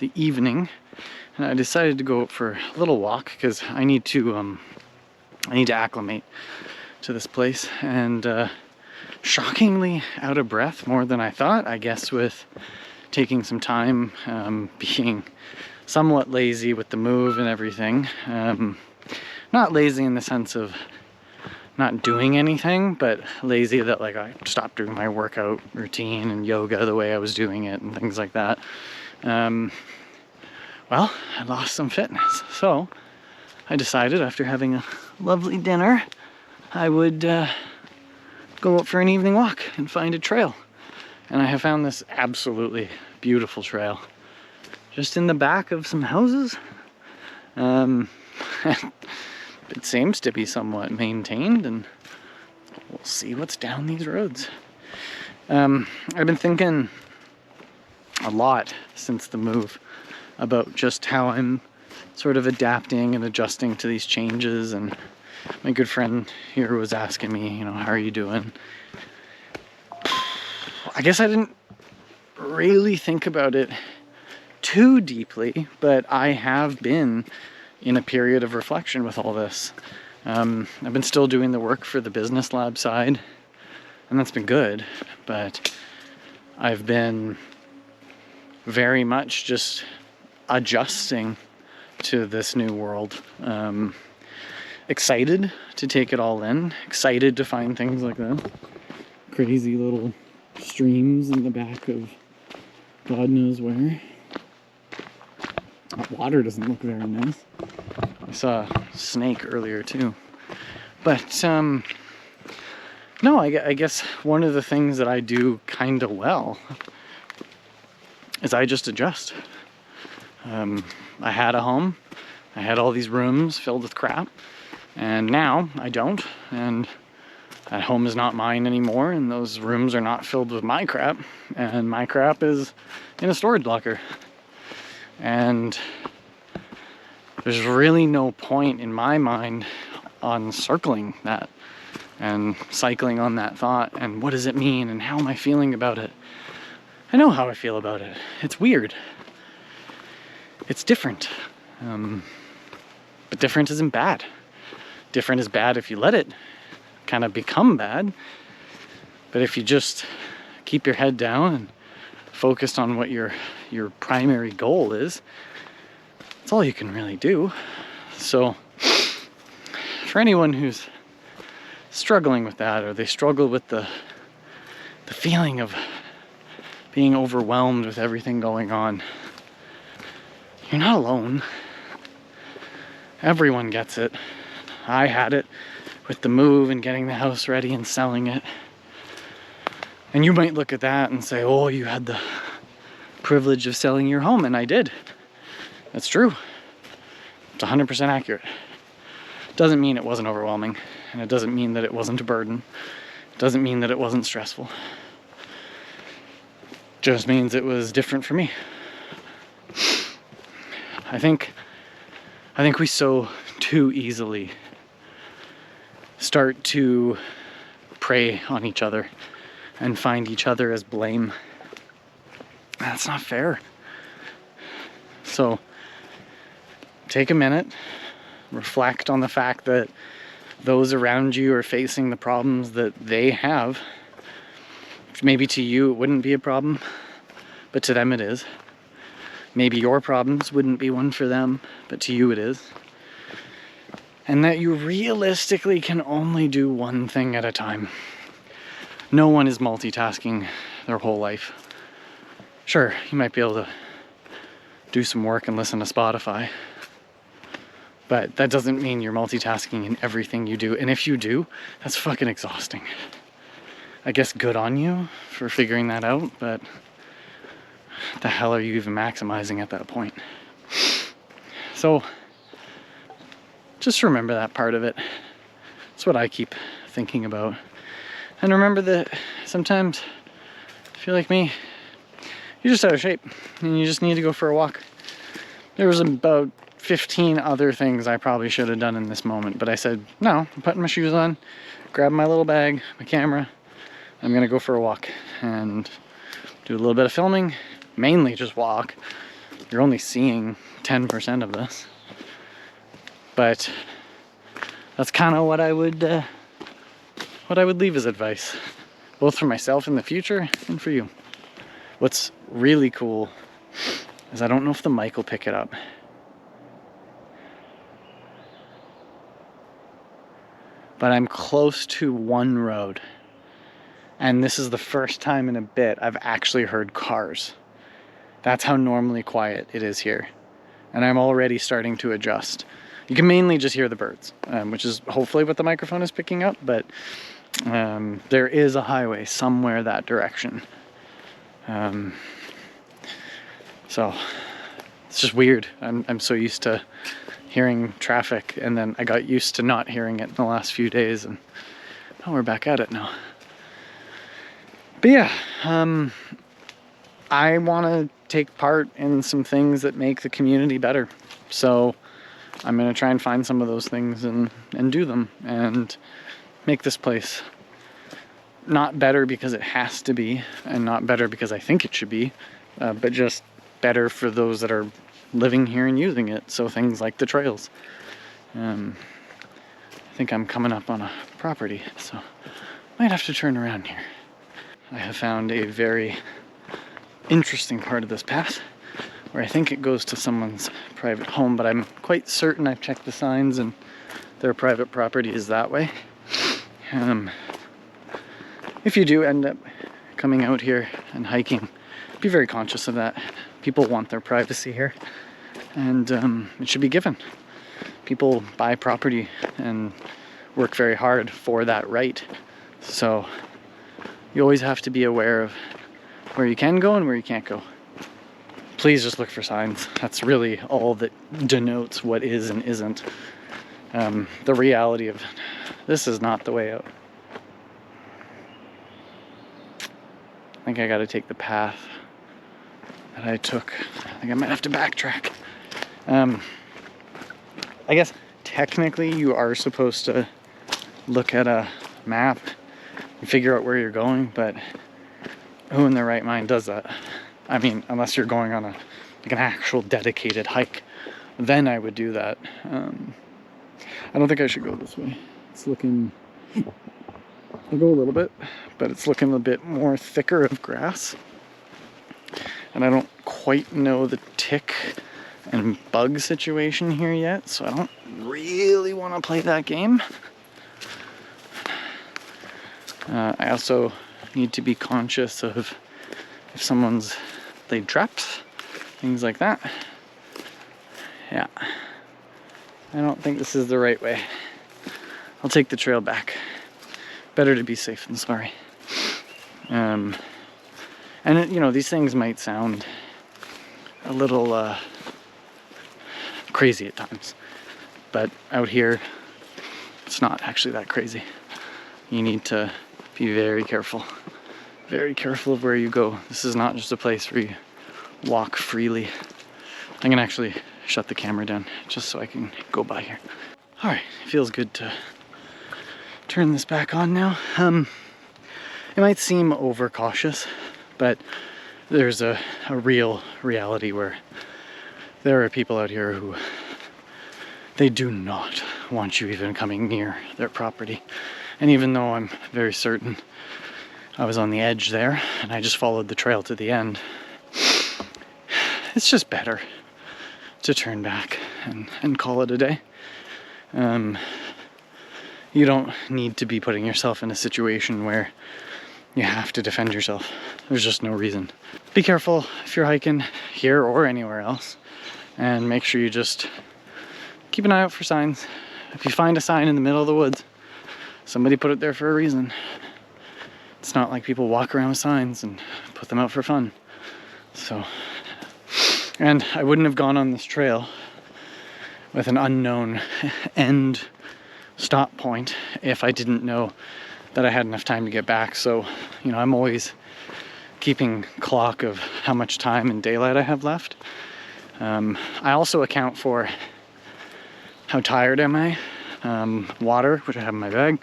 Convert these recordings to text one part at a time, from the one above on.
the evening, and I decided to go out for a little walk because I need to acclimate to this place, and shockingly out of breath, more than I thought, I guess, with taking some time, being somewhat lazy with the move and everything. Not lazy in the sense of not doing anything, but lazy that like I stopped doing my workout routine and yoga the way I was doing it and things like that. Well, I lost some fitness, so I decided after having a lovely dinner I would go out for an evening walk and find a trail. And I have found this absolutely beautiful trail just in the back of some houses. It seems to be somewhat maintained, and we'll see what's down these roads. I've been thinking a lot since the move about just how I'm sort of adapting and adjusting to these changes, and my good friend here was asking me, you know, how are you doing? I guess I didn't really think about it too deeply, but I have been in a period of reflection with all this. I've been still doing the work for the business lab side, and that's been good, but I've been very much just adjusting to this new world. Excited to take it all in, excited to find things like that. Crazy little streams in the back of God knows where. That water doesn't look very nice. I saw a snake earlier too. But no, I guess one of the things that I do kind of well is I just adjust. I had a home, I had all these rooms filled with crap, and now I don't, and that home is not mine anymore, and those rooms are not filled with my crap, and my crap is in a storage locker. And there's really no point in my mind on circling that and cycling on that thought and what does it mean and how am I feeling about it. I know how I feel about it. It's weird. It's different. But different isn't bad. Different is bad if you let it kind of become bad. But if you just keep your head down and focused on what your primary goal is, that's all you can really do. So for anyone who's struggling with that, or they struggle with the feeling of being overwhelmed with everything going on, you're not alone. Everyone gets it. I had it with the move and getting the house ready and selling it. And you might look at that and say, oh, you had the privilege of selling your home, and I did. That's true. It's 100% accurate. Doesn't mean it wasn't overwhelming, and it doesn't mean that it wasn't a burden. It doesn't mean that it wasn't stressful. It just means it was different for me. I think we so too easily start to prey on each other and find each other as blame. That's not fair. So take a minute, reflect on the fact that those around you are facing the problems that they have. Maybe to you it wouldn't be a problem, but to them it is. Maybe your problems wouldn't be one for them, but to you it is. And that you realistically can only do one thing at a time. No one is multitasking their whole life. Sure, you might be able to do some work and listen to Spotify, but that doesn't mean you're multitasking in everything you do. And if you do, that's fucking exhausting. I guess good on you for figuring that out, but the hell are you even maximizing at that point? So just remember that part of it. It's what I keep thinking about. And remember that sometimes, if you're like me, you're just out of shape and you just need to go for a walk. There was about 15 other things I probably should have done in this moment, but I said, no, I'm putting my shoes on, grab my little bag, my camera, I'm gonna go for a walk and do a little bit of filming, mainly just walk, you're only seeing 10% of this. But that's kind of what I would leave as advice, both for myself in the future and for you. What's really cool is I don't know if the mic will pick it up. But I'm close to one road. And this is the first time in a bit I've actually heard cars. That's how normally quiet it is here. And I'm already starting to adjust. You can mainly just hear the birds, which is hopefully what the microphone is picking up, but there is a highway somewhere that direction. So it's just weird. I'm so used to hearing traffic, and then I got used to not hearing it in the last few days, and now we're back at it now. But yeah, I want to take part in some things that make the community better. So I'm going to try and find some of those things and do them and make this place not better because it has to be, and not better because I think it should be, but just better for those that are living here and using it. So things like the trails. I think I'm coming up on a property, so might have to turn around here. I have found a very interesting part of this path where I think it goes to someone's private home, but I'm quite certain I've checked the signs and their private property is that way. If you do end up coming out here and hiking, be very conscious of that. People want their privacy here, and it should be given. People buy property and work very hard for that right. So you always have to be aware of where you can go and where you can't go. Please just look for signs. That's really all that denotes what is and isn't. The reality of this is not the way out. I think I gotta take the path that I took. I think I might have to backtrack. I guess technically you are supposed to look at a map and figure out where you're going, but who in their right mind does that? I mean, unless you're going on an actual dedicated hike, then I would do that. I don't think I should go this way. It's looking, I'll go a little bit, but it's looking a bit more thicker of grass. And I don't quite know the tick and bug situation here yet, so I don't really want to play that game. I also need to be conscious of if someone's laid traps, things like that. Yeah, I don't think this is the right way. I'll take the trail back. Better to be safe than sorry. And you know, these things might sound a little crazy at times, but out here it's not actually that crazy. You need to be very careful of where you go. This is not just a place where you walk freely. I'm gonna actually shut the camera down just so I can go by here. All right, it feels good to turn this back on now. It might seem overcautious, but there's a real reality where there are people out here who they do not want you even coming near their property. And even though I'm very certain I was on the edge there and I just followed the trail to the end, it's just better to turn back and call it a day. You don't need to be putting yourself in a situation where you have to defend yourself. There's just no reason. Be careful if you're hiking here or anywhere else, and make sure you just keep an eye out for signs. If you find a sign in the middle of the woods, somebody put it there for a reason. It's not like people walk around with signs and put them out for fun. So, and I wouldn't have gone on this trail with an unknown end stop point if I didn't know that I had enough time to get back. So, you know, I'm always keeping clock of how much time and daylight I have left. I also account for how tired am I, water, which I have in my bag,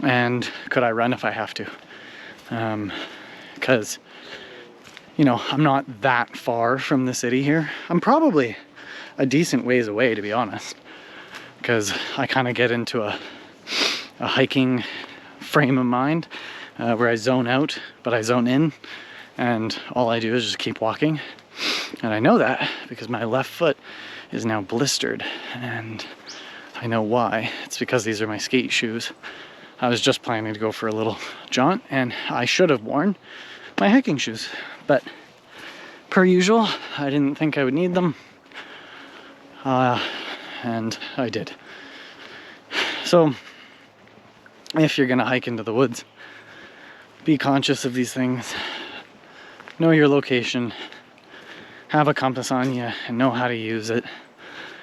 and could I run if I have to. Because you know, I'm not that far from the city here. I'm probably a decent ways away, to be honest, because I kind of get into a hiking frame of mind where I zone out, but I zone in, and all I do is just keep walking. And I know that because my left foot is now blistered, and I know why. It's because these are my skate shoes. I was just planning to go for a little jaunt, and I should have worn my hiking shoes, but per usual, I didn't think I would need them, and I did. So if you're gonna hike into the woods, be conscious of these things. Know your location. Have a compass on you and know how to use it.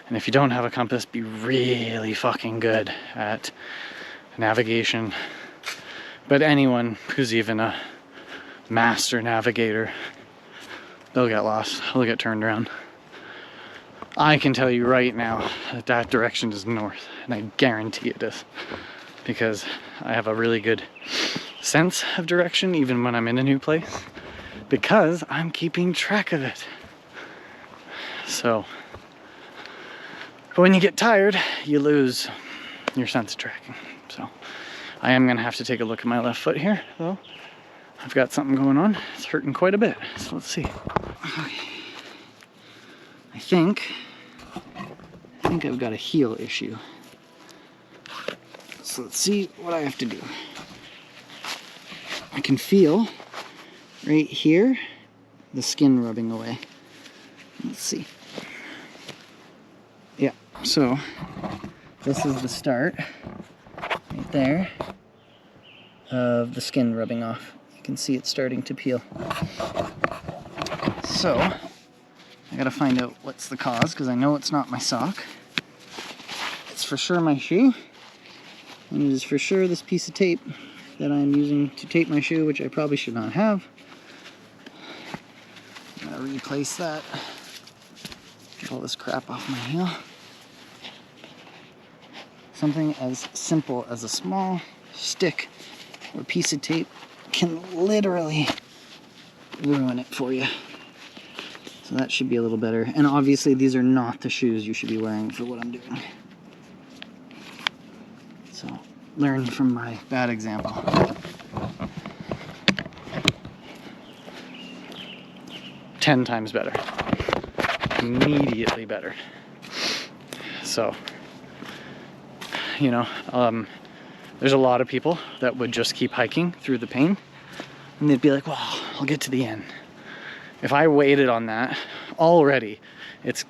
And if you don't have a compass, be really fucking good at navigation. But anyone who's even a master navigator, they'll get lost. They'll get turned around. I can tell you right now that that direction is north, and I guarantee it is, because I have a really good sense of direction even when I'm in a new place, because I'm keeping track of it. So, but when you get tired, you lose your sense of tracking. So I am gonna have to take a look at my left foot here, though. I've got something going on. It's hurting quite a bit. So let's see. Okay. I think I've got a heel issue. So let's see what I have to do. I can feel right here the skin rubbing away. Let's see. Yeah, so this is the start right there of the skin rubbing off. You can see it starting to peel. So I gotta find out what's the cause, because I know it's not my sock. It's for sure my shoe, and it is for sure this piece of tape that I'm using to tape my shoe, which I probably should not have. I'm gonna replace that. Get all this crap off my heel. Something as simple as a small stick or piece of tape can literally ruin it for you. So that should be a little better. And obviously these are not the shoes you should be wearing for what I'm doing. So learn from my bad example. Ten times better. Immediately better. So, you know, there's a lot of people that would just keep hiking through the pain, and they'd be like, well, I'll get to the end. If I waited on that already,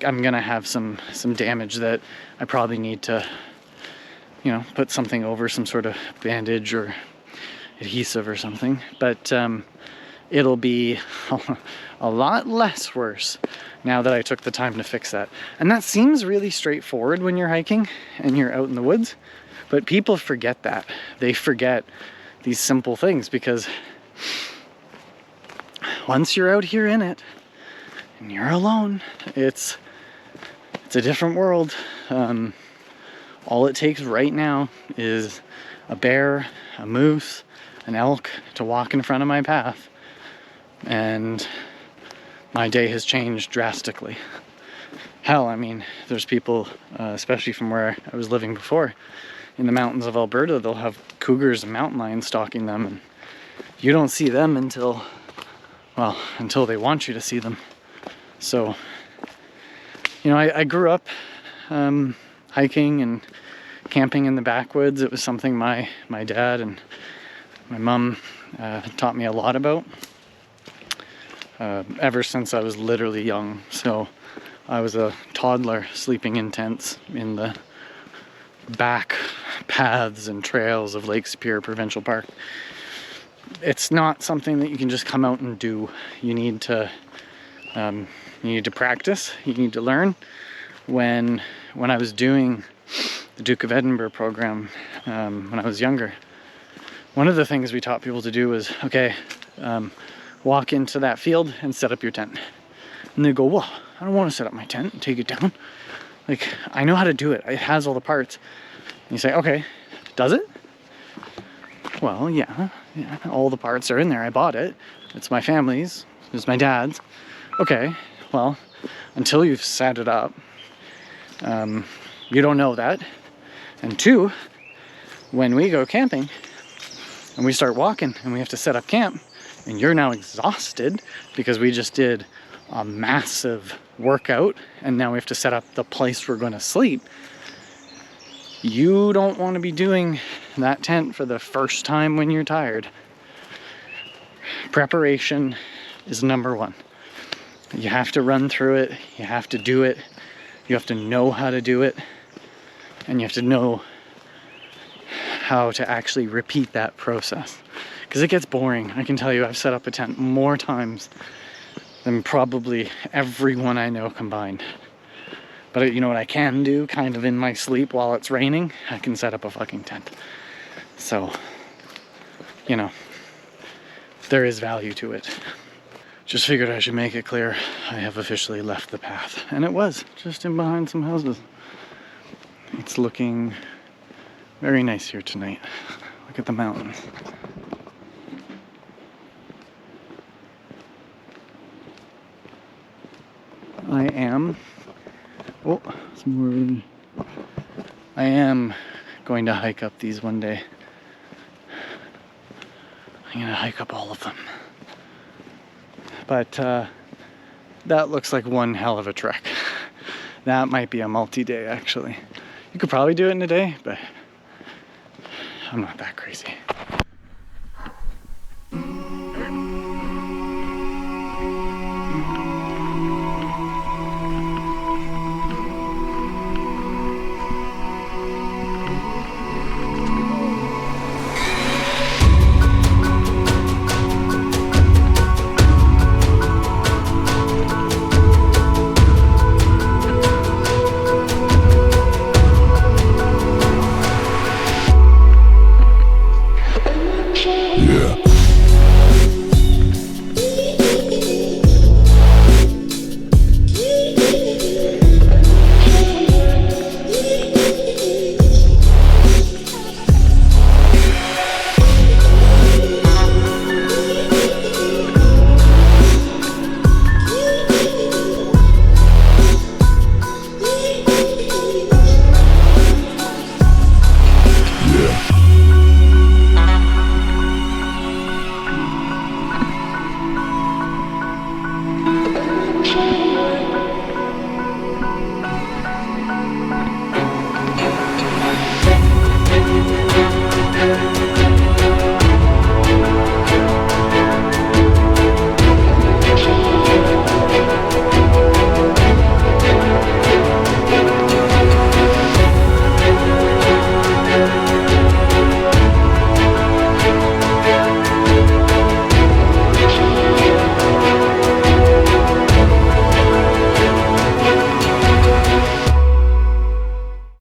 I'm gonna have some damage that I probably need to, you know, put something over, some sort of bandage or adhesive or something. But it'll be a lot less worse now that I took the time to fix that. And that seems really straightforward when you're hiking and you're out in the woods, but people forget that. They forget these simple things, because once you're out here in it and you're alone, it's a different world. All it takes right now is a bear, a moose, an elk to walk in front of my path, and my day has changed drastically. Hell, I mean, there's people, especially from where I was living before, in the mountains of Alberta, they'll have cougars and mountain lions stalking them, and you don't see them until they want you to see them. So, you know, I grew up hiking and camping in the backwoods. It was something my dad and my mom taught me a lot about ever since I was literally young. So I was a toddler sleeping in tents in the back paths and trails of Lake Superior Provincial Park. It's not something that you can just come out and do. You need to practice. You need to learn. When I was doing the Duke of Edinburgh program when I was younger, one of the things we taught people to do was, okay, walk into that field and set up your tent. And they go, well, I don't want to set up my tent and take it down. Like, I know how to do it. It has all the parts. And you say, okay, does it? Well, yeah, all the parts are in there. I bought it. It's my family's. It was my dad's. Okay, well, until you've set it up, you don't know that. And 2, when we go camping and we start walking and we have to set up camp and you're now exhausted because we just did a massive workout and now we have to set up the place we're going to sleep, you don't want to be doing that tent for the first time when you're tired. Preparation is number 1. You have to run through it, you have to do it, you have to know how to do it, and you have to know how to actually repeat that process. Because it gets boring. I can tell you, I've set up a tent more times than probably everyone I know combined. But you know what I can do, kind of in my sleep while it's raining? I can set up a fucking tent. So, you know, there is value to it. Just figured I should make it clear I have officially left the path. And it was, just in behind some houses. It's looking very nice here tonight. Look at the mountains. I am going to hike up these one day. I'm gonna hike up all of them. But that looks like one hell of a trek. That might be a multi-day actually. You could probably do it in a day, but I'm not that crazy.